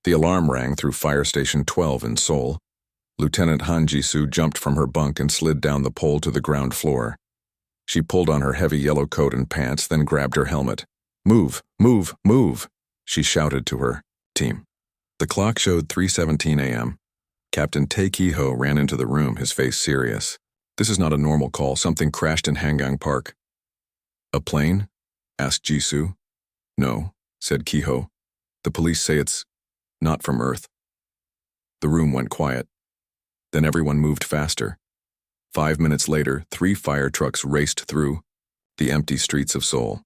The alarm rang through Fire Station 12 in Seoul. Lieutenant Han Ji-soo jumped from her bunk and slid down the pole to the ground floor. She pulled on her heavy yellow coat and pants, then grabbed her helmet. "Move, move, move," she shouted to her team. The clock showed 3:17 a.m. Captain Tae Ki-ho ran into the room, his face serious. "This is not a normal call. Something crashed in Hangang Park." "A plane?" asked Ji-soo. "No," said Ki-ho. "The police say it's not from Earth." The room went quiet. Then everyone moved faster. 5 minutes later, 3 fire trucks raced through the empty streets of Seoul.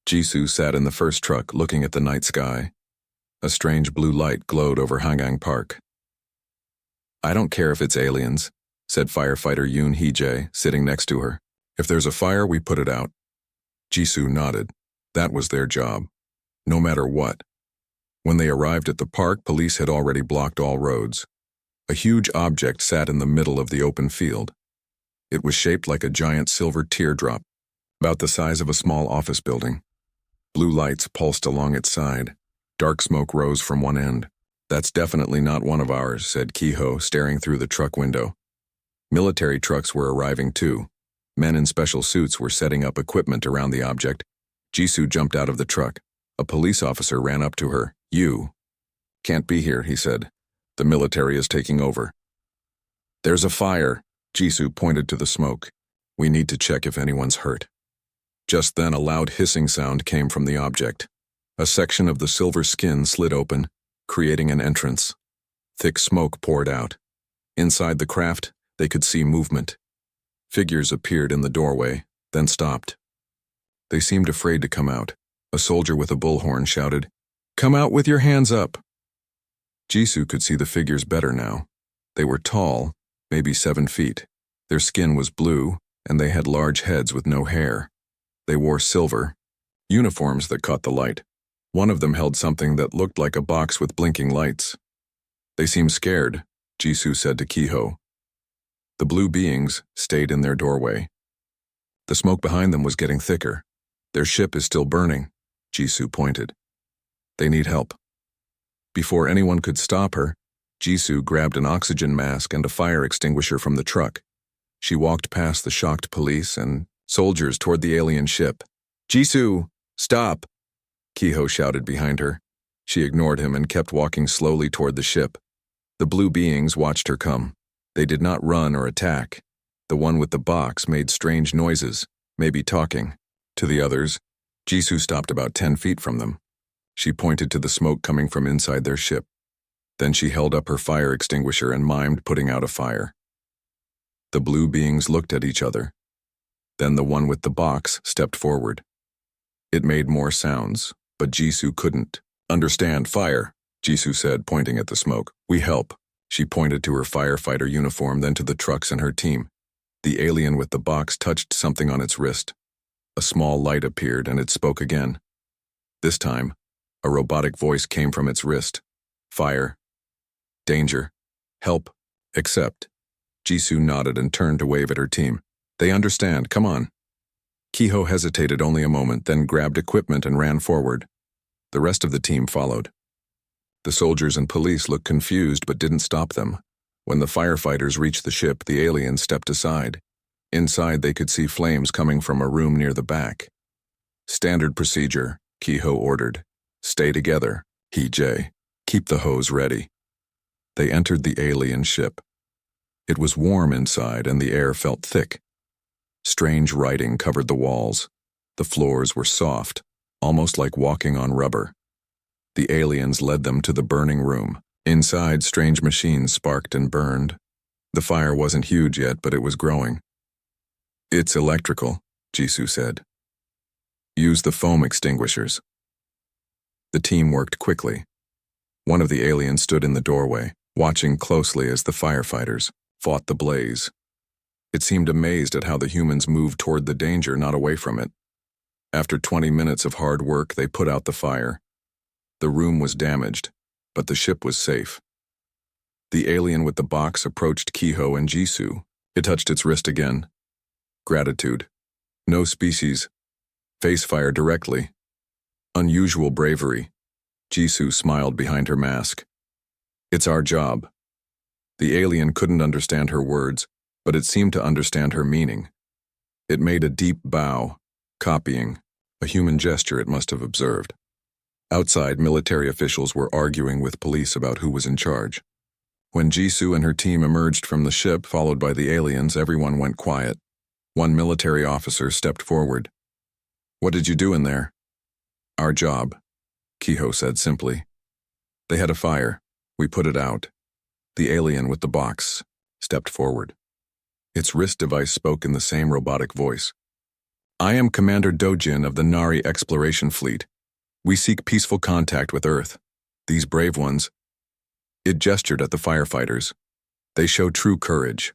Ji-soo sat in the first truck, looking at the night sky. A strange blue light glowed over Hangang Park. "I don't care if it's aliens," said firefighter Yoon Hee-jae, sitting next to her. "If there's a fire, we put it out." Ji-soo nodded. That was their job. No matter what. When they arrived at the park, police had already blocked all roads. A huge object sat in the middle of the open field. It was shaped like a giant silver teardrop, about the size of a small office building. Blue lights pulsed along its side. Dark smoke rose from one end. "That's definitely not one of ours," said Ki-ho, staring through the truck window. Military trucks were arriving too. Men in special suits were setting up equipment around the object. Ji-soo jumped out of the truck. A police officer ran up to her. "You can't be here," he said. "The military is taking over." "There's a fire." Ji-soo pointed to the smoke. "We need to check if anyone's hurt." Just then a loud hissing sound came from the object. A section of the silver skin slid open, creating an entrance. Thick smoke poured out. Inside the craft, they could see movement. Figures appeared in the doorway, then stopped. They seemed afraid to come out. A soldier with a bullhorn shouted, "Come out with your hands up." Ji-soo could see the figures better now. They were tall, maybe 7 feet. Their skin was blue, and they had large heads with no hair. They wore silver uniforms that caught the light. One of them held something that looked like a box with blinking lights. "They seem scared," Ji-soo said to Ki-ho. The blue beings stayed in their doorway. The smoke behind them was getting thicker. "Their ship is still burning," Ji-soo pointed. "They need help." Before anyone could stop her, Ji-soo grabbed an oxygen mask and a fire extinguisher from the truck. She walked past the shocked police and soldiers toward the alien ship. "Ji-soo, stop!" Ki-ho shouted behind her. She ignored him and kept walking slowly toward the ship. The blue beings watched her come. They did not run or attack. The one with the box made strange noises, maybe talking. To the others, Ji-soo stopped about 10 feet from them. She pointed to the smoke coming from inside their ship. Then she held up her fire extinguisher and mimed putting out a fire. The blue beings looked at each other. Then the one with the box stepped forward. It made more sounds, but Ji-soo couldn't understand fire, Ji-soo said, pointing at the smoke. "We help." She pointed to her firefighter uniform, then to the trucks and her team. The alien with the box touched something on its wrist. A small light appeared and it spoke again. This time, a robotic voice came from its wrist. "Fire. Danger. Help. Accept." Ji-soo nodded and turned to wave at her team. "They understand. Come on." Ki-ho hesitated only a moment, then grabbed equipment and ran forward. The rest of the team followed. The soldiers and police looked confused but didn't stop them. When the firefighters reached the ship, the aliens stepped aside. Inside, they could see flames coming from a room near the back. "Standard procedure," Ki-ho ordered. "Stay together, Hee-jae. Keep the hose ready." They entered the alien ship. It was warm inside and the air felt thick. Strange writing covered the walls. The floors were soft, almost like walking on rubber. The aliens led them to the burning room. Inside, strange machines sparked and burned. The fire wasn't huge yet, but it was growing. "It's electrical," Ji-soo said. "Use the foam extinguishers." The team worked quickly. One of the aliens stood in the doorway, watching closely as the firefighters fought the blaze. It seemed amazed at how the humans moved toward the danger, not away from it. After 20 minutes of hard work, they put out the fire. The room was damaged, but the ship was safe. The alien with the box approached Ki-ho and Ji-soo. It touched its wrist again. "Gratitude. No species. Face fire directly. Unusual bravery." Jisoo smiled behind her mask. It's our job. The alien couldn't understand her words, but it seemed to understand her meaning. It made a deep bow, copying a human gesture it must have observed. Outside, military officials were arguing with police about who was in charge. When Jisoo and her team emerged from the ship, followed by the aliens, everyone went quiet. One military officer stepped forward. "What did you do in there?" "Our job," Kiho said simply. "They had a fire. We put it out." The alien with the box stepped forward. Its wrist device spoke in the same robotic voice. "I am Commander Dojin of the Nari Exploration Fleet. We seek peaceful contact with Earth. These brave ones..." It gestured at the firefighters. "They show true courage.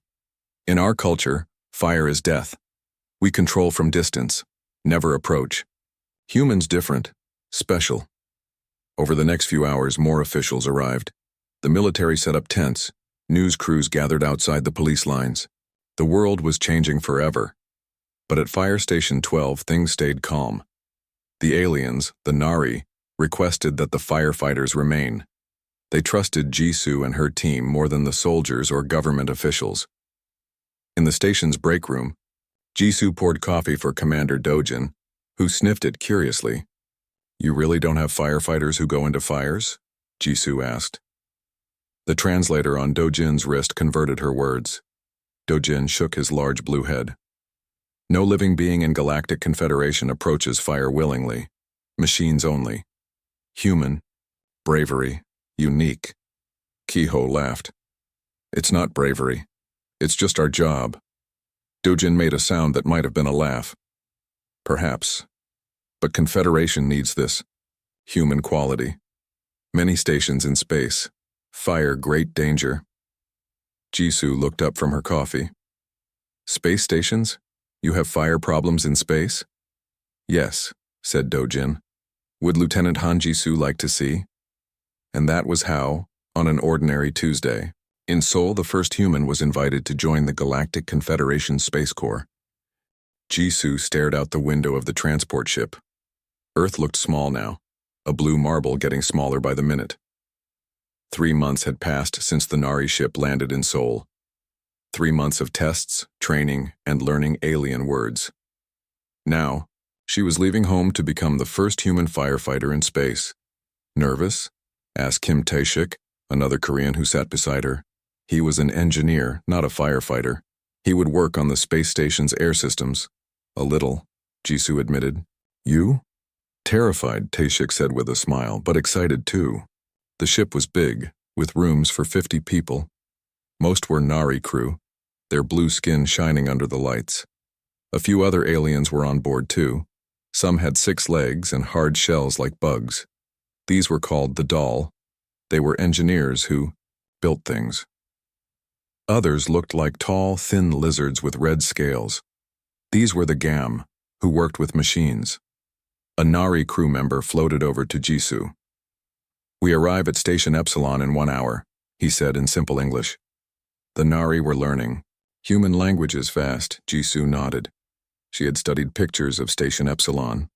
In our culture, fire is death. We control from distance, never approach. Humans different, special." Over the next few hours, more officials arrived. The military set up tents. News crews gathered outside the police lines. The world was changing forever. But at Fire Station 12, things stayed calm. The aliens, the Nari, requested that the firefighters remain. They trusted Jisoo and her team more than the soldiers or government officials. In the station's break room, Jisoo poured coffee for Commander Dojin, who sniffed it curiously. "You really don't have firefighters who go into fires?" Jisoo asked. The translator on Dojin's wrist converted her words. Dojin shook his large blue head. "No living being in Galactic Confederation approaches fire willingly. Machines only. Human. Bravery. Unique." Kiho laughed. "It's not bravery. It's just our job." Dojin made a sound that might have been a laugh. "Perhaps. But Confederation needs this. Human quality. Many stations in space. Fire great danger." Jisoo looked up from her coffee. "Space stations? You have fire problems in space?" "Yes," said Dojin. "Would Lieutenant Han Jisoo like to see?" And that was how, on an ordinary Tuesday, in Seoul, the first human was invited to join the Galactic Confederation Space Corps. Jisoo stared out the window of the transport ship. Earth looked small now, a blue marble getting smaller by the minute. 3 months had passed since the Nari ship landed in Seoul. 3 months of tests, training, and learning alien words. Now, she was leaving home to become the first human firefighter in space. "Nervous?" asked Kim Tae-shik, another Korean who sat beside her. He was an engineer, not a firefighter. He would work on the space station's air systems. "A little," Jisoo admitted. "You?" "Terrified," Tae-shik said with a smile, "but excited too." The ship was big, with rooms for 50 people. Most were Nari crew, their blue skin shining under the lights. A few other aliens were on board too. Some had 6 legs and hard shells like bugs. These were called the doll. They were engineers who built things. Others looked like tall, thin lizards with red scales. These were the GAM, who worked with machines. A Nari crew member floated over to Jisoo. "We arrive at Station Epsilon in 1 hour," he said in simple English. The Nari were learning. Human languages fast, Jisoo nodded. She had studied pictures of Station Epsilon.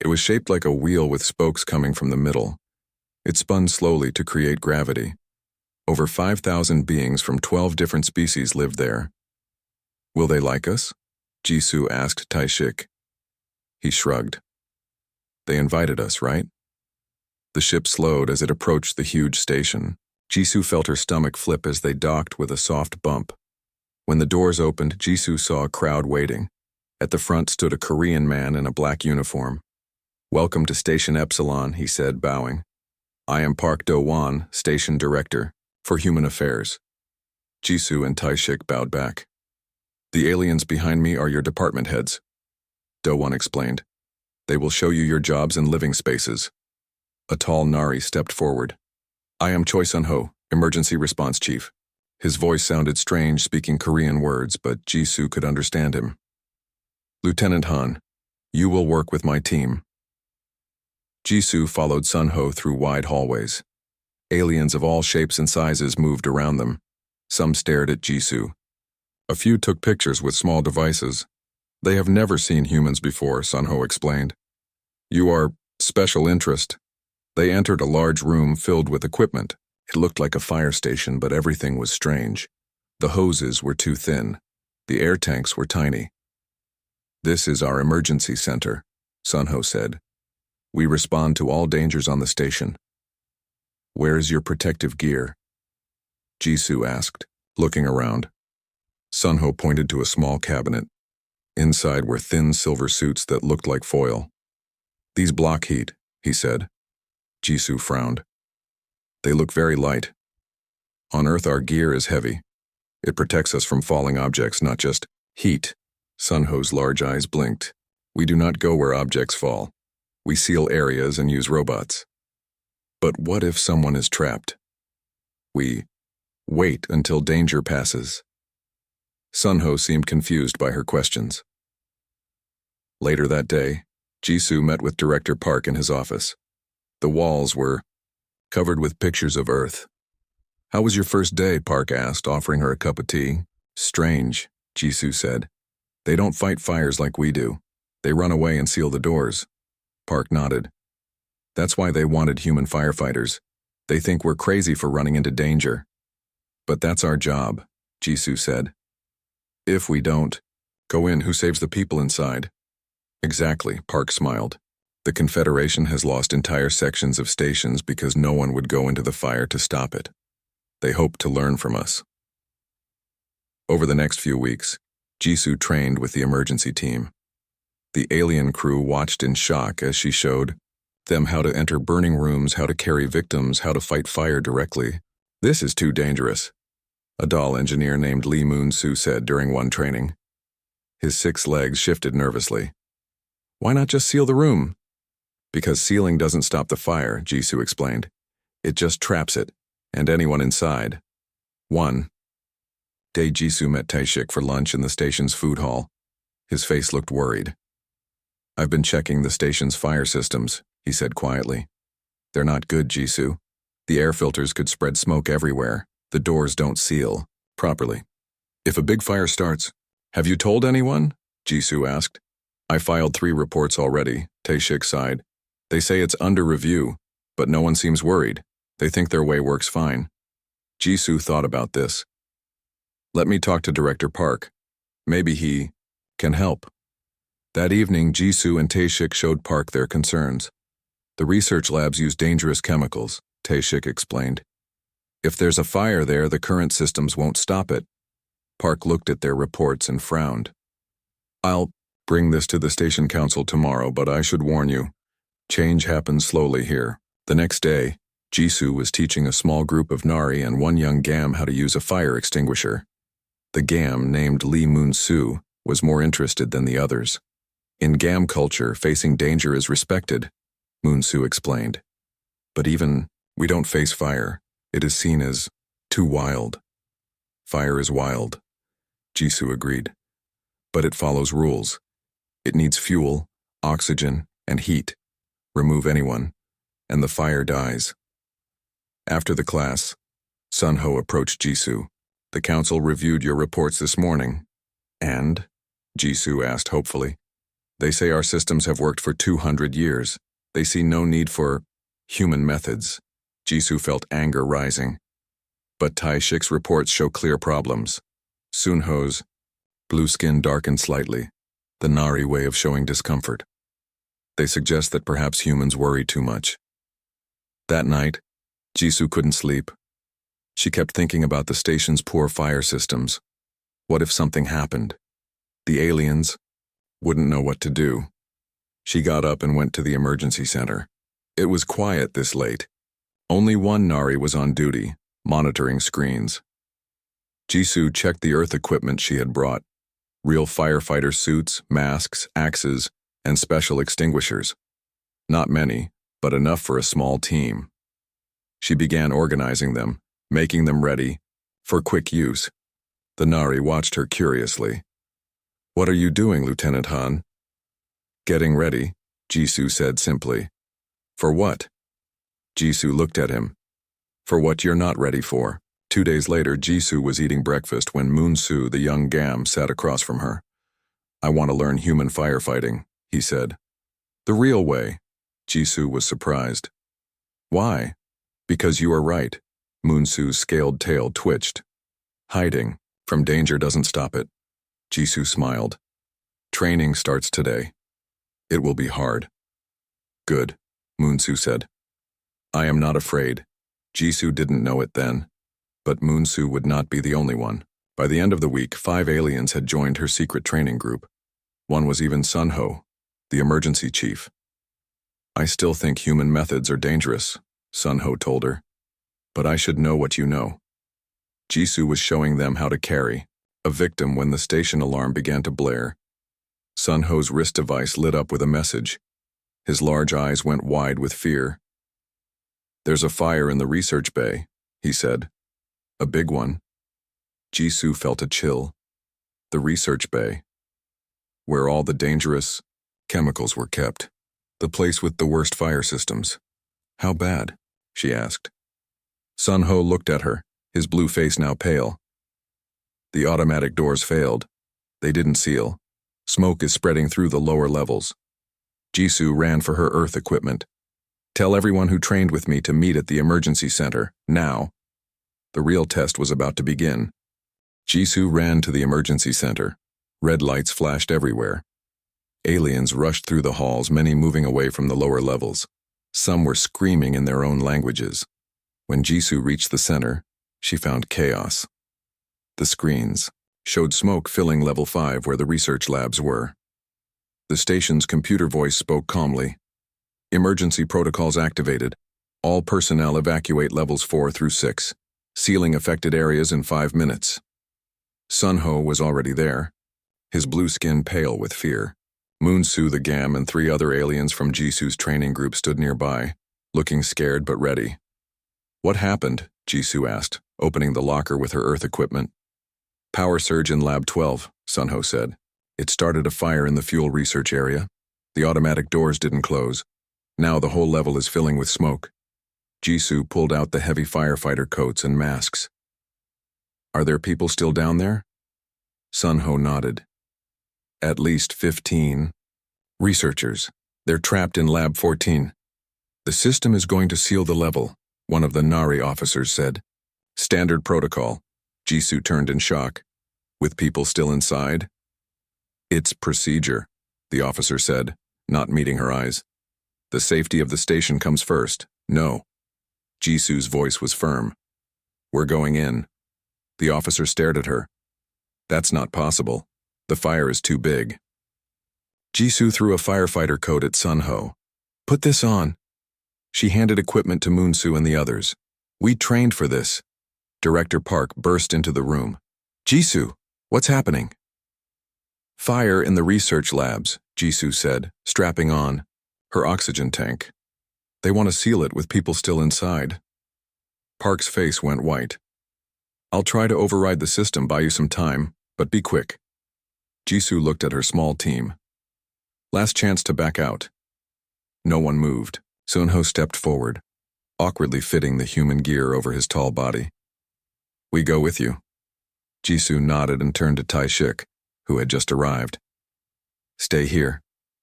It was shaped like a wheel with spokes coming from the middle. It spun slowly to create gravity. Over 5,000 beings from 12 different species lived there. "Will they like us?" Jisoo asked Tae-shik. He shrugged. "They invited us, right?" The ship slowed as it approached the huge station. Jisoo felt her stomach flip as they docked with a soft bump. When the doors opened, Jisoo saw a crowd waiting. At the front stood a Korean man in a black uniform. "Welcome to Station Epsilon," he said, bowing. "I am Park Do-won, Station Director, for Human Affairs." Jisoo and Tae-shik bowed back. "The aliens behind me are your department heads," Do-won explained. "They will show you your jobs and living spaces." A tall Nari stepped forward. "I am Choi Sun-ho, Emergency Response Chief." His voice sounded strange, speaking Korean words, but Jisoo could understand him. "Lieutenant Han, you will work with my team." Jisoo followed Sun-ho through wide hallways. Aliens of all shapes and sizes moved around them. Some stared at Jisoo. A few took pictures with small devices. "They have never seen humans before," Sun-ho explained. "You are special interest." They entered a large room filled with equipment. It looked like a fire station, but everything was strange. The hoses were too thin. The air tanks were tiny. "This is our emergency center," Sunho said. "We respond to all dangers on the station." "Where's your protective gear?" Jisoo asked, looking around. Sunho pointed to a small cabinet. Inside were thin silver suits that looked like foil. "These block heat," he said. Jisoo frowned. "They look very light. On Earth our gear is heavy. It protects us from falling objects, not just heat." Sunho's large eyes blinked. "We do not go where objects fall. We seal areas and use robots." "But what if someone is trapped?" "We wait until danger passes." Sunho seemed confused by her questions. Later that day, Jisoo met with Director Park in his office. The walls were covered with pictures of Earth. "How was your first day?" Park asked, offering her a cup of tea. "Strange," Jisoo said. "They don't fight fires like we do. They run away and seal the doors." Park nodded. "That's why they wanted human firefighters. They think we're crazy for running into danger." "But that's our job," Jisoo said. "If we don't go in, who saves the people inside?" "Exactly," Park smiled. "The Confederation has lost entire sections of stations because no one would go into the fire to stop it. They hope to learn from us." Over the next few weeks, Jisoo trained with the emergency team. The alien crew watched in shock as she showed them how to enter burning rooms, how to carry victims, how to fight fire directly. "This is too dangerous," a doll engineer named Lee Moon-soo said during one training. His 6 legs shifted nervously. "Why not just seal the room?" "Because sealing doesn't stop the fire," Jisoo explained. "It just traps it, and anyone inside." One day Jisoo met Taeshik for lunch in the station's food hall. His face looked worried. "I've been checking the station's fire systems," he said quietly. "They're not good, Jisoo. The air filters could spread smoke everywhere. The doors don't seal properly. If a big fire starts..." "Have you told anyone?" Jisoo asked. "I filed 3 reports already," Taeshik sighed. "They say it's under review, but no one seems worried. They think their way works fine." Jisoo thought about this. "Let me talk to Director Park. Maybe he can help." That evening, Jisoo and Taeshik showed Park their concerns. "The research labs use dangerous chemicals," Taeshik explained. "If there's a fire there, the current systems won't stop it." Park looked at their reports and frowned. "I'll bring this to the station council tomorrow, but I should warn you, change happens slowly here." The next day, Jisoo was teaching a small group of Nari and one young Gam how to use a fire extinguisher. The Gam, named Lee Moon-soo, was more interested than the others. "In Gam culture, facing danger is respected," Moon-soo explained. "But even we don't face fire, it is seen as too wild." "Fire is wild," Jisoo agreed. "But it follows rules. It needs fuel, oxygen, and heat. Remove anyone, and the fire dies." After the class, Sunho approached Jisoo. "The council reviewed your reports this morning." "And?" Jisoo asked hopefully. "They say our systems have worked for 200 years. They see no need for human methods." Jisoo felt anger rising. "But Taeshik's reports show clear problems." Sunho's blue skin darkened slightly, the Nari way of showing discomfort. "They suggest that perhaps humans worry too much." That night, Jisoo couldn't sleep. She kept thinking about the station's poor fire systems. What if something happened? The aliens wouldn't know what to do. She got up and went to the emergency center. It was quiet this late. Only one Nari was on duty, monitoring screens. Jisoo checked the earth equipment she had brought. Real firefighter suits, masks, axes, and special extinguishers. Not many, but enough for a small team. She began organizing them, making them ready for quick use. The Nari watched her curiously. "What are you doing, Lieutenant Han?" "Getting ready," Jisoo said simply. "For what?" Jisoo looked at him. "For what you're not ready for." 2 days later, Jisoo was eating breakfast when Moon-soo, the young Gam, sat across from her. "I want to learn human firefighting," he said. "The real way." Jisoo was surprised. Why? Because you are right. Moonsu's scaled tail twitched. Hiding from danger doesn't stop it. Jisoo smiled. Training starts today. It will be hard. Good, Moonsu said. I am not afraid. Jisoo didn't know it then, but Moonsu would not be the only one. By the end of the week, 5 aliens had joined her secret training group. One was even Sunho, the emergency chief. I still think human methods are dangerous, Sunho told her. But I should know what you know. Jisoo was showing them how to carry a victim when the station alarm began to blare. Sunho's wrist device lit up with a message. His large eyes went wide with fear. There's a fire in the research bay, he said. A big one. Jisoo felt a chill. The research bay, where all the dangerous chemicals were kept. The place with the worst fire systems. How bad? She asked. Sunho looked at her, his blue face now pale. The automatic doors failed. They didn't seal. Smoke is spreading through the lower levels. Jisoo ran for her earth equipment. Tell everyone who trained with me to meet at the emergency center, now. The real test was about to begin. Jisoo ran to the emergency center. Red lights flashed everywhere. Aliens rushed through the halls, many moving away from the lower levels. Some were screaming in their own languages. When Jisoo reached the center, she found chaos. The screens showed smoke filling level 5 where the research labs were. The station's computer voice spoke calmly. Emergency protocols activated. All personnel evacuate levels 4 through 6, sealing affected areas in 5 minutes. Sunho was already there, his blue skin pale with fear. Moonsu the Gam and 3 other aliens from Jisoo's training group stood nearby, looking scared but ready. What happened? Jisoo asked, opening the locker with her earth equipment. Power surge in Lab 12, Sunho said. It started a fire in the fuel research area. The automatic doors didn't close. Now the whole level is filling with smoke. Jisoo pulled out the heavy firefighter coats and masks. Are there people still down there? Sunho nodded. At least 15. Researchers. They're trapped in Lab 14. The system is going to seal the level, one of the Nari officers said. Standard protocol. Jisoo turned in shock. With people still inside? It's procedure, the officer said, not meeting her eyes. The safety of the station comes first. No. Jisoo's voice was firm. We're going in. The officer stared at her. That's not possible. The fire is too big. Jisoo threw a firefighter coat at Sunho. Put this on. She handed equipment to Moonsu and the others. We trained for this. Director Park burst into the room. Jisoo, what's happening? Fire in the research labs, Jisoo said, strapping on her oxygen tank. They want to seal it with people still inside. Park's face went white. I'll try to override the system, buy you some time, but be quick. Jisoo looked at her small team. Last chance to back out. No one moved. Sunho stepped forward, awkwardly fitting the human gear over his tall body. We go with you. Jisoo nodded and turned to Taishik, who had just arrived. Stay here.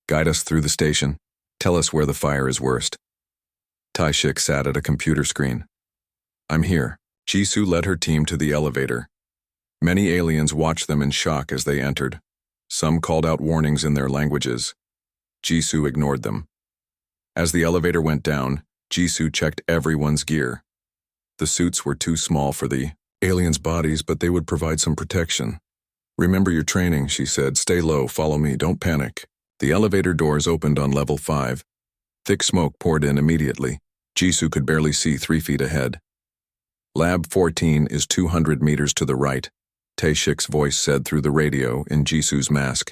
Guide us through the station. Tell us where the fire is worst. Taishik sat at a computer screen. I'm here. Jisoo led her team to the elevator. Many aliens watched them in shock as they entered. Some called out warnings in their languages. Jisoo ignored them. As the elevator went down, Jisoo checked everyone's gear. The suits were too small for the aliens' bodies, but they would provide some protection. Remember your training, she said. Stay low, follow me, don't panic. The elevator doors opened on level 5. Thick smoke poured in immediately. Jisoo could barely see 3 feet ahead. Lab 14 is 200 meters to the right, Taishik's voice said through the radio in Jisoo's mask.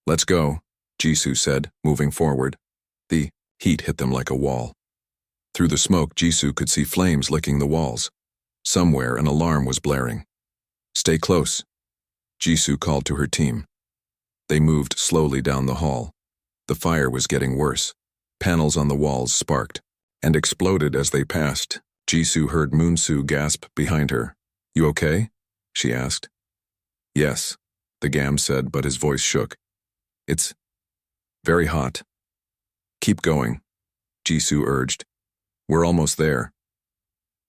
Let's go, Jisoo said, moving forward. The heat hit them like a wall. Through the smoke, Jisoo could see flames licking the walls. Somewhere an alarm was blaring. Stay close, Jisoo called to her team. They moved slowly down the hall. The fire was getting worse. Panels on the walls sparked and exploded as they passed. Jisoo heard Moonsu gasp behind her. You okay? She asked. Yes, the Gam said, but his voice shook. It's very hot. Keep going, Jisoo urged. We're almost there.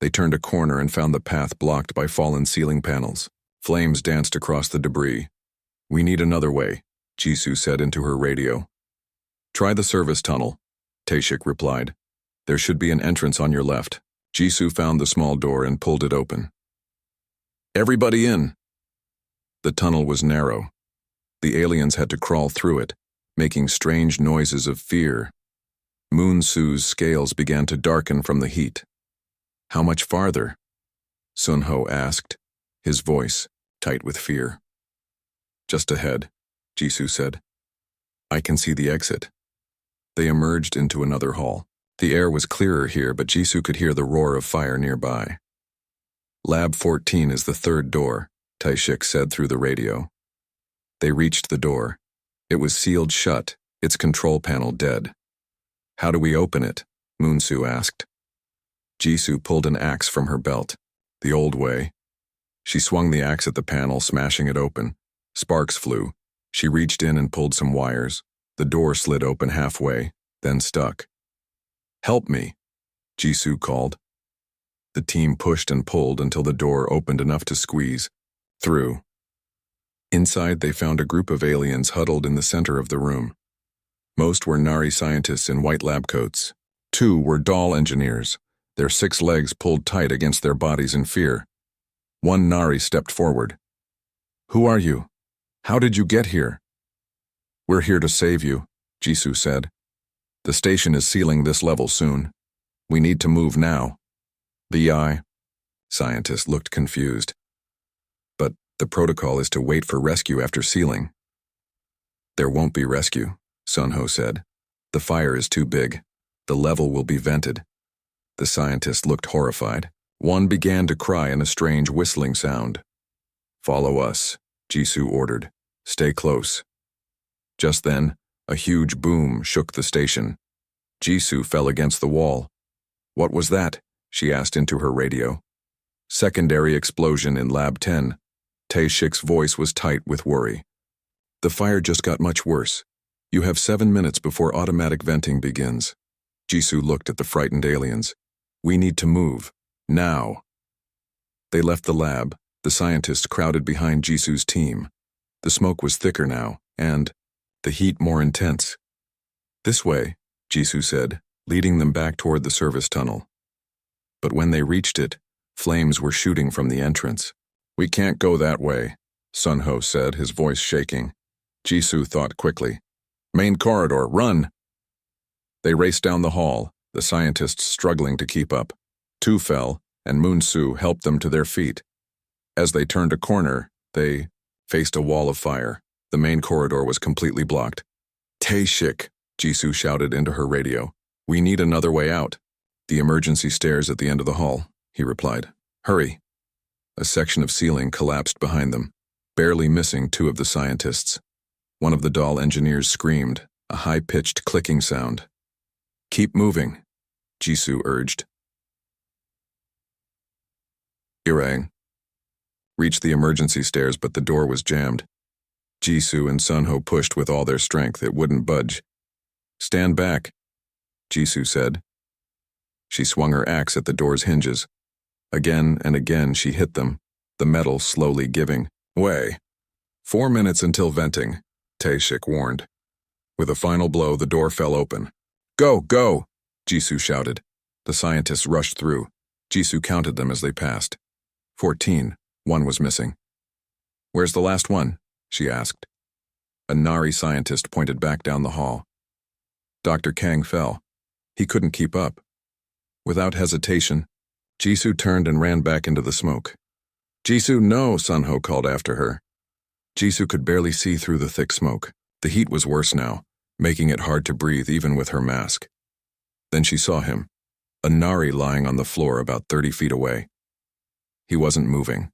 They turned a corner and found the path blocked by fallen ceiling panels. Flames danced across the debris. We need another way, Jisoo said into her radio. Try the service tunnel, Taeshik replied. There should be an entrance on your left. Jisoo found the small door and pulled it open. Everybody in! The tunnel was narrow. The aliens had to crawl through it, making strange noises of fear. Moon-Soo's scales began to darken from the heat. How much farther? Sun-Ho asked, his voice tight with fear. Just ahead, Jisoo said. I can see the exit. They emerged into another hall. The air was clearer here, but Jisoo could hear the roar of fire nearby. Lab 14 is the third door, Taeshik said through the radio. They reached the door. It was sealed shut, its control panel dead. How do we open it? Moon-Soo asked. Jisoo pulled an axe from her belt. The old way. She swung the axe at the panel, smashing it open. Sparks flew. She reached in and pulled some wires. The door slid open halfway, then stuck. Help me, Jisoo called. The team pushed and pulled until the door opened enough to squeeze through. Inside, they found a group of aliens huddled in the center of the room. Most were Nari scientists in white lab coats. 2 were doll engineers, their 6 legs pulled tight against their bodies in fear. 1 Nari stepped forward. Who are you? How did you get here? We're here to save you, Jisoo said. The station is sealing this level soon. We need to move now. The scientist looked confused. But the protocol is to wait for rescue after sealing. There won't be rescue, Sun-Ho said. The fire is too big. The level will be vented. The scientist looked horrified. One began to cry in a strange whistling sound. Follow us, Jisoo ordered. Stay close. Just then, a huge boom shook the station. Jisoo fell against the wall. What was that? She asked into her radio. Secondary explosion in Lab 10. Taeshik's voice was tight with worry. The fire just got much worse. You have 7 minutes before automatic venting begins. Jisoo looked at the frightened aliens. We need to move. Now. They left the lab. The scientists crowded behind Jisoo's team. The smoke was thicker now, and the heat more intense. This way, Jisoo said, leading them back toward the service tunnel. But when they reached it, flames were shooting from the entrance. We can't go that way, Sun-Ho said, his voice shaking. Jisoo thought quickly. Main corridor, run! They raced down the hall, the scientists struggling to keep up. 2 fell, and Moon-Soo helped them to their feet. As they turned a corner, they faced a wall of fire. The main corridor was completely blocked. Taeshik, Jisoo shouted into her radio. We need another way out. The emergency stairs at the end of the hall, he replied. Hurry. A section of ceiling collapsed behind them, barely missing 2 of the scientists. One of the doll engineers screamed, a high-pitched clicking sound. Keep moving, Jisoo urged. Irang reached the emergency stairs, but the door was jammed. Jisoo and Sun-Ho pushed with all their strength. It wouldn't budge. Stand back, Jisoo said. She swung her axe at the door's hinges. Again and again she hit them, the metal slowly giving way. 4 minutes until venting, Taeshik warned. With a final blow, the door fell open. Go, go, Jisoo shouted. The scientists rushed through. Jisoo counted them as they passed. 14. 1 was missing. Where's the last one? She asked. A Nari scientist pointed back down the hall. Dr. Kang fell. He couldn't keep up. Without hesitation, Jisoo turned and ran back into the smoke. Jisoo, no, Sun-Ho called after her. Jisoo could barely see through the thick smoke. The heat was worse now, making it hard to breathe even with her mask. Then she saw him, a Nari lying on the floor about 30 feet away. He wasn't moving.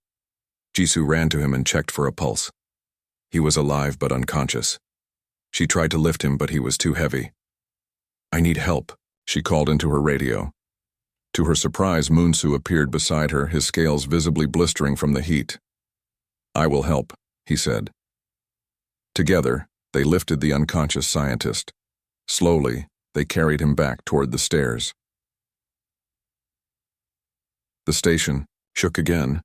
Jisoo ran to him and checked for a pulse. He was alive but unconscious. She tried to lift him, but he was too heavy. I need help, she called into her radio. To her surprise, Moon-Soo appeared beside her, his scales visibly blistering from the heat. I will help, he said. Together, they lifted the unconscious scientist. Slowly, they carried him back toward the stairs. The station shook again.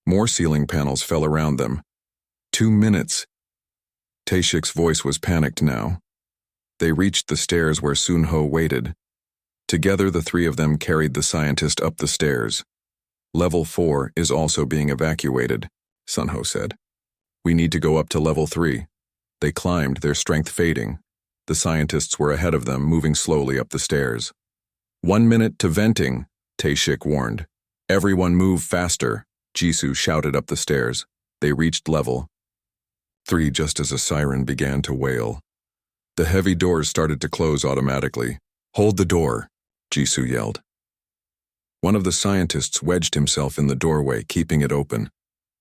More ceiling panels fell around them. 2 minutes. Taeshik's voice was panicked now. They reached the stairs where Sunho waited. Together, the three of them carried the scientist up the stairs. Level 4 is also being evacuated, Sunho said. We need to go up to level 3. They climbed, their strength fading. The scientists were ahead of them, moving slowly up the stairs. 1 minute to venting, Taeshik warned. Everyone move faster, Jisoo shouted up the stairs. They reached level 3 just as a siren began to wail. The heavy doors started to close automatically. Hold the door, Jisoo yelled. One of the scientists wedged himself in the doorway, keeping it open.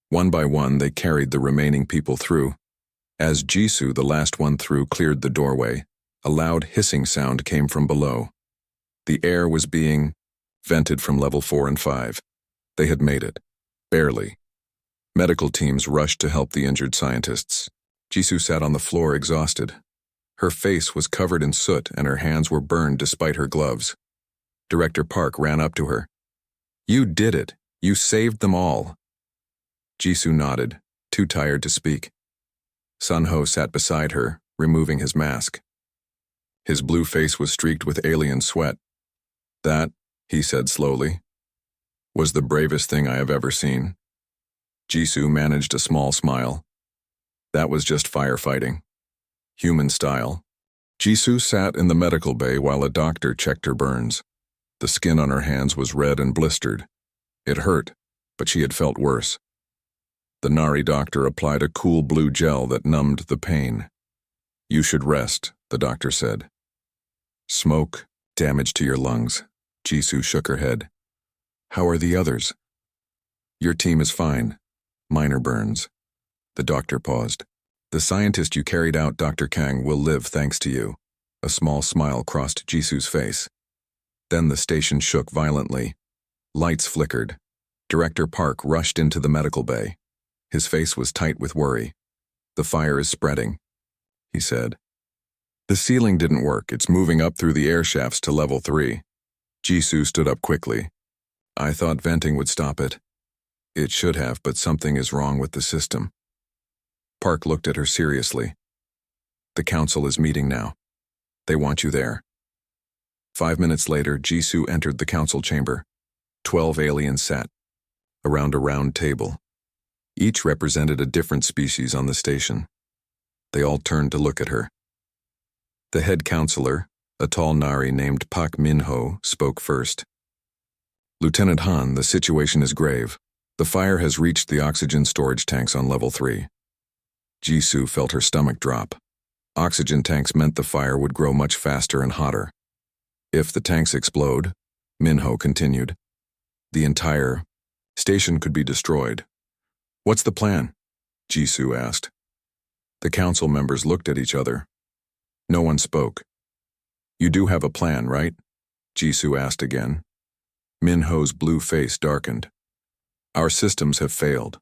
One by one, they carried the remaining people through. As Jisoo, the last one through, cleared the doorway, a loud hissing sound came from below. The air was being vented from level 4 and 5. They had made it. Barely. Medical teams rushed to help the injured scientists. Jisoo sat on the floor, exhausted. Her face was covered in soot and her hands were burned despite her gloves. Director Park ran up to her. You did it. You saved them all. Jisoo nodded, too tired to speak. Sunho sat beside her, removing his mask. His blue face was streaked with alien sweat. That, he said slowly, was the bravest thing I have ever seen. Jisoo managed a small smile. That was just firefighting. Human style. Jisoo sat in the medical bay while a doctor checked her burns. The skin on her hands was red and blistered. It hurt, but she had felt worse. The Nari doctor applied a cool blue gel that numbed the pain. You should rest, the doctor said. Smoke, damage to your lungs. Jisoo shook her head. How are the others? Your team is fine. Minor burns. The doctor paused. The scientist you carried out, Dr. Kang, will live thanks to you. A small smile crossed Jisoo's face. Then the station shook violently. Lights flickered. Director Park rushed into the medical bay. His face was tight with worry. The fire is spreading, he said. The ceiling didn't work. It's moving up through the air shafts to level 3. Jisoo stood up quickly. I thought venting would stop it. It should have, but something is wrong with the system. Park looked at her seriously. The council is meeting now. They want you there. 5 minutes later, Jisoo entered the council chamber. 12 aliens sat around a round table. Each represented a different species on the station. They all turned to look at her. The head counselor, a tall Nari named Pak Minho, spoke first. Lieutenant Han, the situation is grave. The fire has reached the oxygen storage tanks on level 3. Jisoo felt her stomach drop. Oxygen tanks meant the fire would grow much faster and hotter. If the tanks explode, Minho continued, the entire station could be destroyed. What's the plan? Jisoo asked. The council members looked at each other. No one spoke. You do have a plan, right? Jisoo asked again. Minho's blue face darkened. Our systems have failed.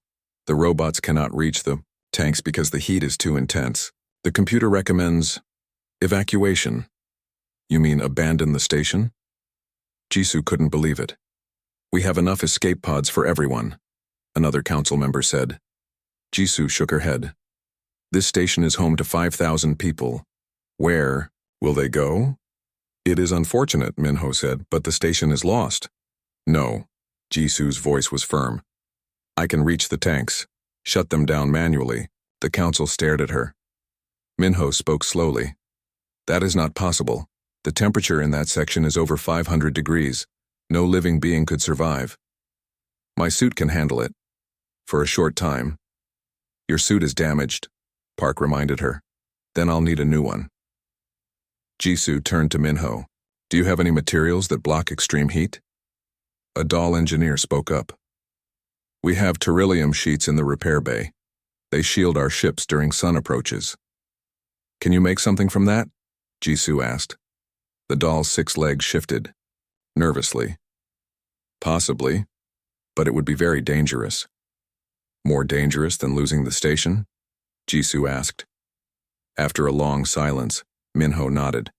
The robots cannot reach the tanks because the heat is too intense. The computer recommends evacuation. You mean abandon the station? Jisoo couldn't believe it. We have enough escape pods for everyone, another council member said. Jisoo shook her head. This station is home to 5,000 people. Where will they go? It is unfortunate, Minho said, but the station is lost. No, Jisoo's voice was firm. I can reach the tanks, shut them down manually. The council stared at her. Minho spoke slowly. That is not possible. The temperature in that section is over 500 degrees. No living being could survive. My suit can handle it. For a short time. Your suit is damaged, Park reminded her. Then I'll need a new one. Jisoo turned to Minho. Do you have any materials that block extreme heat? A doll engineer spoke up. We have beryllium sheets in the repair bay. They shield our ships during sun approaches. Can you make something from that? Jisoo asked. The doll's 6 legs shifted, nervously. Possibly, but it would be very dangerous. More dangerous than losing the station? Jisoo asked. After a long silence, Minho nodded.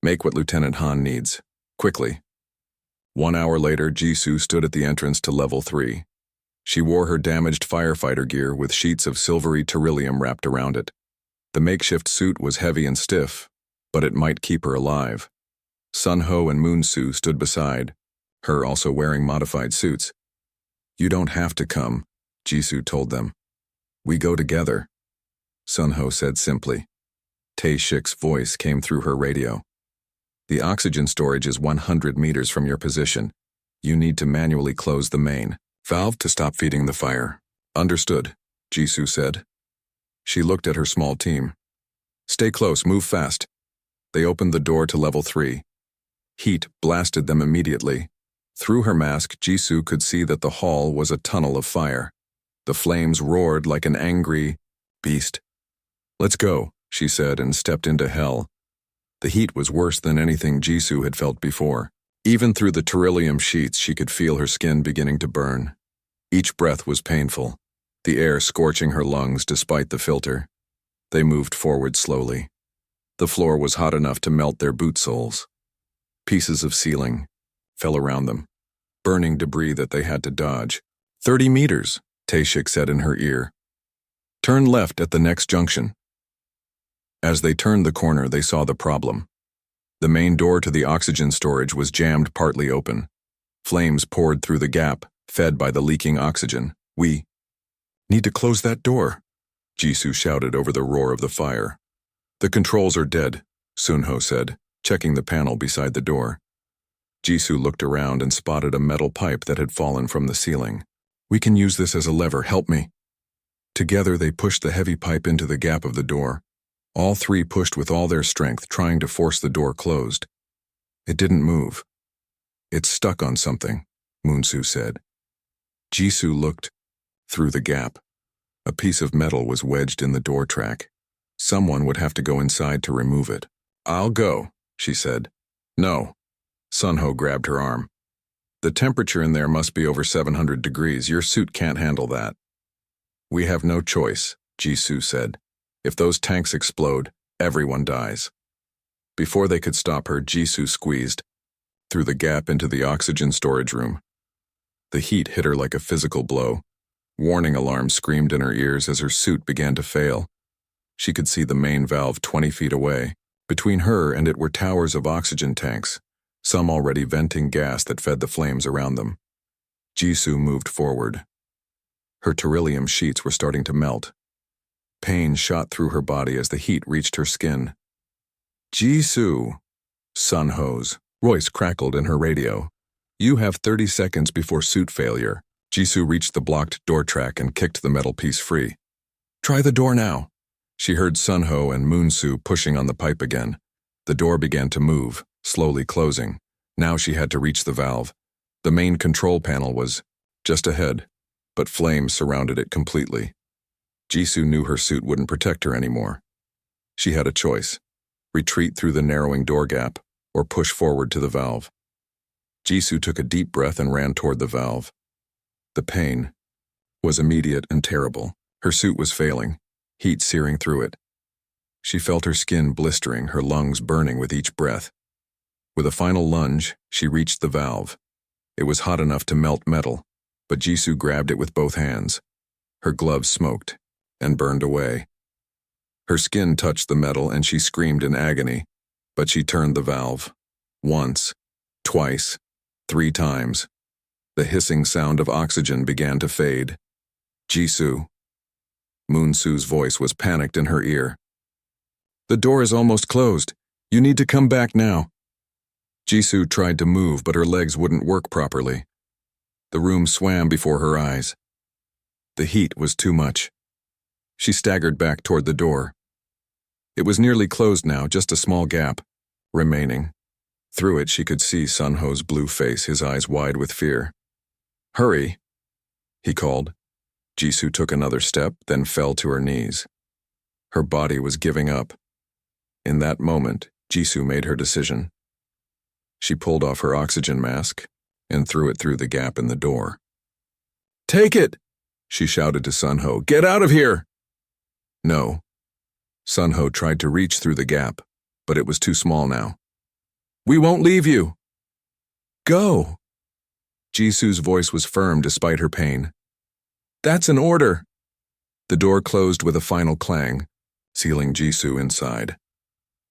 Make what Lieutenant Han needs, quickly. 1 hour later, Jisoo stood at the entrance to level 3. She wore her damaged firefighter gear with sheets of silvery beryllium wrapped around it. The makeshift suit was heavy and stiff, but it might keep her alive. Sunho and Moonsoo stood beside, her also wearing modified suits. "You don't have to come," Jisoo told them. "We go together," Sunho said simply. Tae-shik's voice came through her radio. "The oxygen storage is 100 meters from your position. You need to manually close the main valve to stop feeding the fire." "Understood," Jisoo said. She looked at her small team. "Stay close, move fast." They opened the door to level 3. Heat blasted them immediately. Through her mask, Jisoo could see that the hall was a tunnel of fire. The flames roared like an angry beast. "Let's go," she said and stepped into hell. The heat was worse than anything Jisoo had felt before. Even through the beryllium sheets, she could feel her skin beginning to burn. Each breath was painful, the air scorching her lungs despite the filter. They moved forward slowly. The floor was hot enough to melt their boot soles. Pieces of ceiling fell around them, burning debris that they had to dodge. 30 meters, Tae-shik said in her ear. "Turn left at the next junction." As they turned the corner, they saw the problem. The main door to the oxygen storage was jammed partly open. Flames poured through the gap, fed by the leaking oxygen. "We need to close that door," Jisoo shouted over the roar of the fire. "The controls are dead," Sunho said, checking the panel beside the door. Jisoo looked around and spotted a metal pipe that had fallen from the ceiling. "We can use this as a lever, help me." Together they pushed the heavy pipe into the gap of the door. All three pushed with all their strength, trying to force the door closed. It didn't move. "It's stuck on something," Moonsoo said. Jisoo looked through the gap. A piece of metal was wedged in the door track. Someone would have to go inside to remove it. "I'll go," she said. "No." Sunho grabbed her arm. "The temperature in there must be over 700 degrees. Your suit can't handle that." "We have no choice," Jisoo said. "If those tanks explode, everyone dies." Before they could stop her, Jisoo squeezed through the gap into the oxygen storage room. The heat hit her like a physical blow. Warning alarms screamed in her ears as her suit began to fail. She could see the main valve 20 feet away. Between her and it were towers of oxygen tanks, some already venting gas that fed the flames around them. Jisoo moved forward. Her beryllium sheets were starting to melt. Pain shot through her body as the heat reached her skin. "Jisoo," Sunho's voice crackled in her radio. "You have 30 seconds before suit failure." Jisoo reached the blocked door track and kicked the metal piece free. "Try the door now." She heard Sunho and Moonsoo pushing on the pipe again. The door began to move, slowly closing. Now she had to reach the valve. The main control panel was just ahead, but flames surrounded it completely. Jisoo knew her suit wouldn't protect her anymore. She had a choice: retreat through the narrowing door gap, or push forward to the valve. Jisoo took a deep breath and ran toward the valve. The pain was immediate and terrible. Her suit was failing, heat searing through it. She felt her skin blistering, her lungs burning with each breath. With a final lunge, she reached the valve. It was hot enough to melt metal, but Jisoo grabbed it with both hands. Her gloves smoked and burned away. Her skin touched the metal and she screamed in agony, but she turned the valve. Once, twice, 3 times. The hissing sound of oxygen began to fade. "Jisoo." Moonsoo's voice was panicked in her ear. "The door is almost closed. You need to come back now." Jisoo tried to move, but her legs wouldn't work properly. The room swam before her eyes. The heat was too much. She staggered back toward the door. It was nearly closed now, just a small gap remaining. Through it she could see Sunho's blue face, his eyes wide with fear. "Hurry," he called. Jisoo took another step, then fell to her knees. Her body was giving up. In that moment, Jisoo made her decision. She pulled off her oxygen mask and threw it through the gap in the door. "Take it!" she shouted to Sunho. "Get out of here!" No. Sunho tried to reach through the gap, but it was too small now. "We won't leave you." "Go," Jisoo's voice was firm despite her pain. "That's an order!" The door closed with a final clang, sealing Jisoo inside.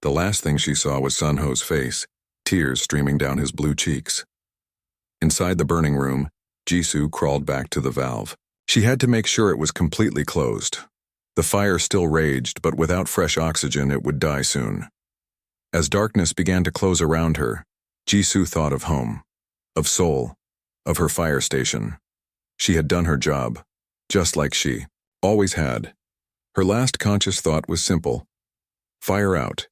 The last thing she saw was Sunho's face, tears streaming down his blue cheeks. Inside the burning room, Jisoo crawled back to the valve. She had to make sure it was completely closed. The fire still raged, but without fresh oxygen it would die soon. As darkness began to close around her, Jisoo thought of home, of Seoul, of her fire station. She had done her job, just like she always had. Her last conscious thought was simple: fire out.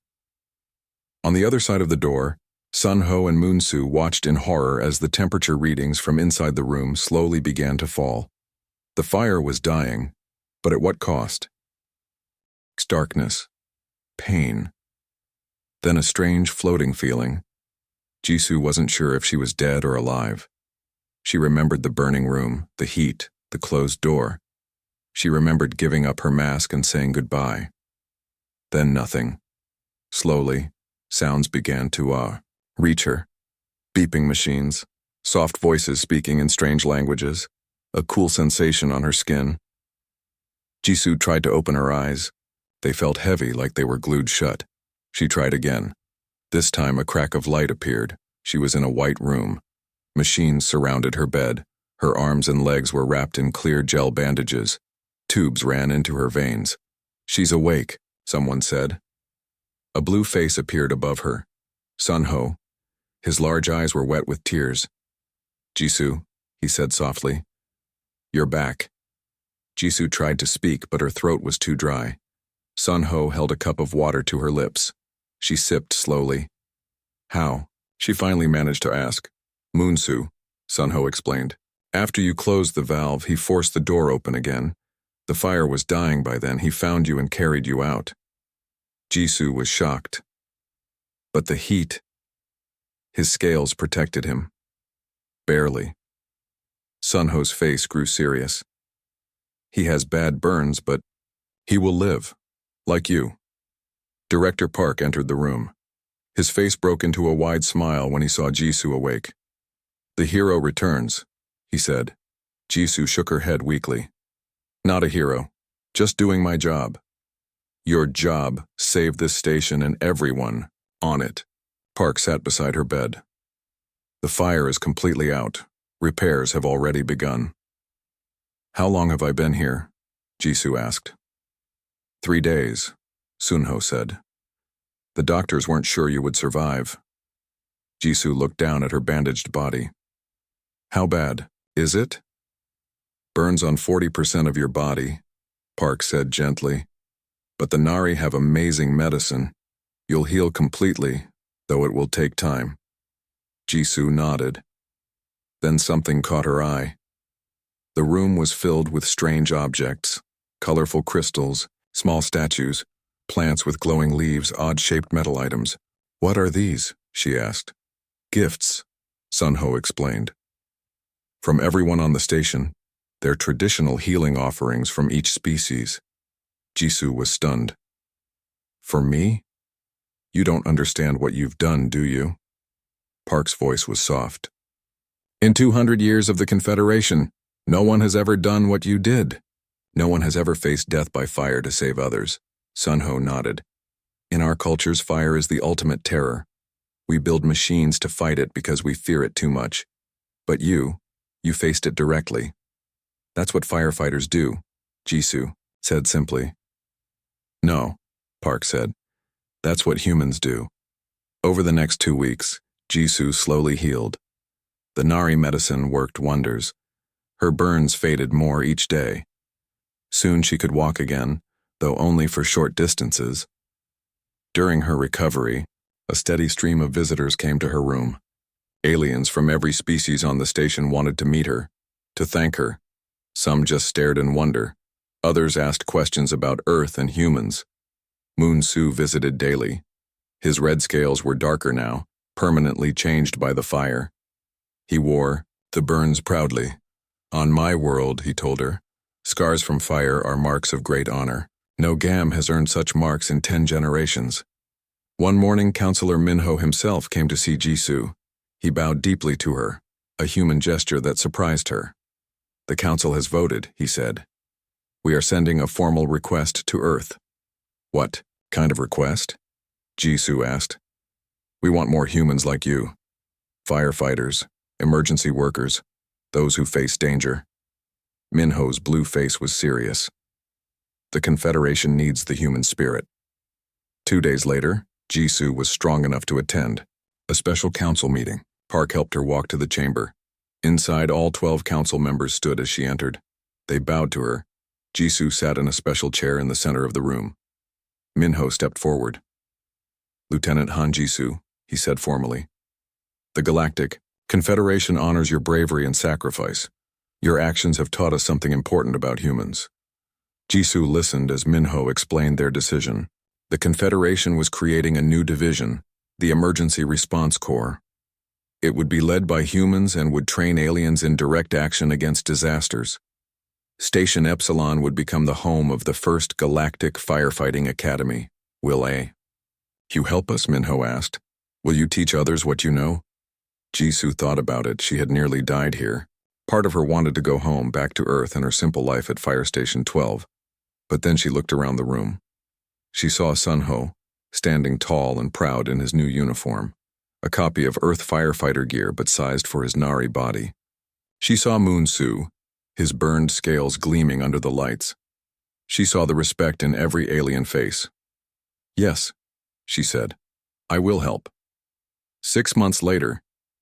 On the other side of the door, Sunho and Moonsoo watched in horror as the temperature readings from inside the room slowly began to fall. The fire was dying, but at what cost? Darkness, pain, then a strange floating feeling. Jisoo wasn't sure if she was dead or alive. She remembered the burning room, the heat, the closed door. She remembered giving up her mask and saying goodbye. Then nothing. Slowly, sounds began to reach her. Beeping machines, soft voices speaking in strange languages, a cool sensation on her skin. Jisoo tried to open her eyes. They felt heavy, like they were glued shut. She tried again. This time a crack of light appeared. She was in a white room. Machines surrounded her bed. Her arms and legs were wrapped in clear gel bandages. Tubes ran into her veins. "She's awake," someone said. A blue face appeared above her. Sunho. His large eyes were wet with tears. "Jisoo," he said softly. "You're back." Jisoo tried to speak, but her throat was too dry. Sunho held a cup of water to her lips. She sipped slowly. "How?" she finally managed to ask. "Moonsoo," Sunho explained. "After you closed the valve, he forced the door open again. The fire was dying by then. He found you and carried you out." Jisoo was shocked. But the heat. His scales protected him. Barely. Sunho's face grew serious. "He has bad burns, but he will live. Like you." Director Park entered the room. His face broke into a wide smile when he saw Jisoo awake. "The hero returns," he said. Jisoo shook her head weakly. "Not a hero. Just doing my job." "Your job saved this station and everyone on it." Park sat beside her bed. "The fire is completely out. Repairs have already begun." "How long have I been here?" Jisoo asked. 3 days, Sunho said. "The doctors weren't sure you would survive." Jisoo looked down at her bandaged body. "How bad is it?" "Burns on 40% of your body," Park said gently. "But the Nari have amazing medicine. You'll heal completely, though it will take time." Jisoo nodded. Then something caught her eye. The room was filled with strange objects, colorful crystals, small statues, plants with glowing leaves, odd-shaped metal items. "What are these?" she asked. "Gifts," Sunho explained. "From everyone on the station. They're traditional healing offerings from each species." Jisoo was stunned. "For me? You don't understand what you've done, do you?" Park's voice was soft. "In 200 years of the Confederation, no one has ever done what you did. No one has ever faced death by fire to save others." Sunho nodded. "In our cultures, fire is the ultimate terror. We build machines to fight it because we fear it too much. But you faced it directly. That's what firefighters do," Jisoo said simply. "No," Park said. "That's what humans do." Over the next 2 weeks, Jisoo slowly healed. The Nari medicine worked wonders. Her burns faded more each day. Soon she could walk again, though only for short distances. During her recovery, a steady stream of visitors came to her room. Aliens from every species on the station wanted to meet her, to thank her. Some just stared in wonder. Others asked questions about Earth and humans. Moonsoo visited daily. His red scales were darker now, permanently changed by the fire. He wore the burns proudly. "On my world," he told her, "scars from fire are marks of great honor. No Gam has earned such marks in 10 generations." One morning, Counselor Minho himself came to see Jisoo. He bowed deeply to her. a human gesture that surprised her. "The council has voted," he said. "We are sending a formal request to Earth." "What kind of request?" Jisoo asked. "We want more humans like you. Firefighters, emergency workers, those who face danger." Minho's blue face was serious. "The Confederation needs the human spirit." 2 days later, Jisoo was strong enough to attend a special council meeting. Park helped her walk to the chamber. Inside, all 12 council members stood as she entered. They bowed to her. Jisoo sat in a special chair in the center of the room. Minho stepped forward. "Lieutenant Han Jisoo," he said formally. "The Galactic Confederation honors your bravery and sacrifice. Your actions have taught us something important about humans." Jisoo listened as Minho explained their decision. The Confederation was creating a new division, the Emergency Response Corps. It would be led by humans and would train aliens in direct action against disasters. Station Epsilon would become the home of the first Galactic Firefighting Academy. "Will you help us?" Minho asked. "Will you teach others what you know?" Jisoo thought about it. She had nearly died here. Part of her wanted to go home, back to Earth and her simple life at Fire Station 12. But then she looked around the room. She saw Sunho, standing tall and proud in his new uniform, a copy of Earth firefighter gear but sized for his Nari body. She saw Moon-soo, his burned scales gleaming under the lights. She saw the respect in every alien face. "Yes," she said, "I will help." 6 months later,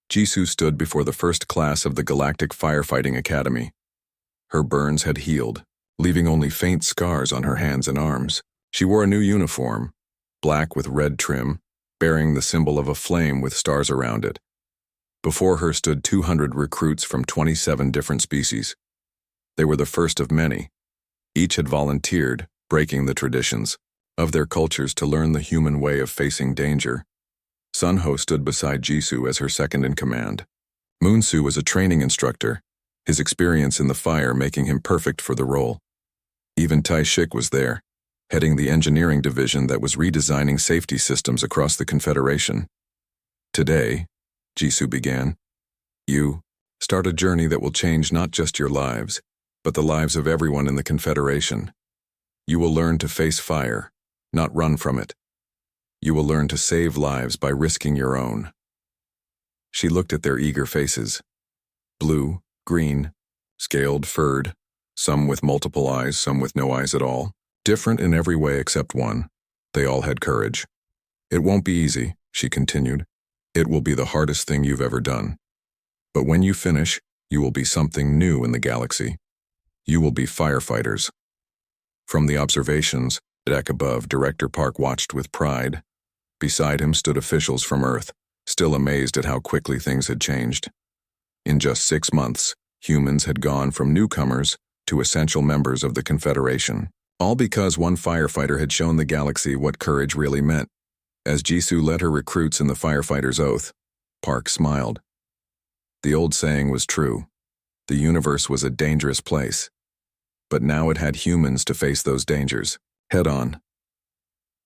Jisoo stood before the first class of the Galactic Firefighting Academy. Her burns had healed, leaving only faint scars on her hands and arms. She wore a new uniform, black with red trim, bearing the symbol of a flame with stars around it. Before her stood 200 recruits from 27 different species. They were the first of many. Each had volunteered, breaking the traditions of their cultures to learn the human way of facing danger. Sunho stood beside Jisoo as her second in command. Moon-soo was a training instructor, his experience in the fire making him perfect for the role. Even Tai-shik was there, heading the engineering division that was redesigning safety systems across the Confederation. "Today," Jisoo began, "you start a journey that will change not just your lives, but the lives of everyone in the Confederation. You will learn to face fire, not run from it. You will learn to save lives by risking your own." She looked at their eager faces. Blue, green, scaled, furred, some with multiple eyes, some with no eyes at all. Different in every way except one. They all had courage. "It won't be easy," she continued. "It will be the hardest thing you've ever done. But when you finish, you will be something new in the galaxy. You will be firefighters." From the observations deck above, Director Park watched with pride. Beside him stood officials from Earth, still amazed at how quickly things had changed. In just 6 months, humans had gone from newcomers to essential members of the Confederation. All because one firefighter had shown the galaxy what courage really meant. As Jisoo led her recruits in the firefighter's oath, Park smiled. The old saying was true. The universe was a dangerous place. But now it had humans to face those dangers, head on.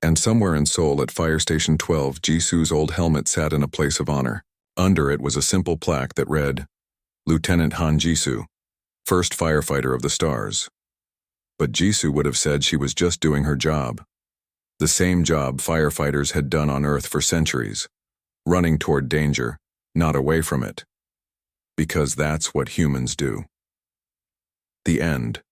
And somewhere in Seoul at Fire Station 12, Jisoo's old helmet sat in a place of honor. Under it was a simple plaque that read, "Lieutenant Han Jisoo, first firefighter of the stars." But Jisoo would have said she was just doing her job. The same job firefighters had done on Earth for centuries, running toward danger, not away from it. Because that's what humans do. The end.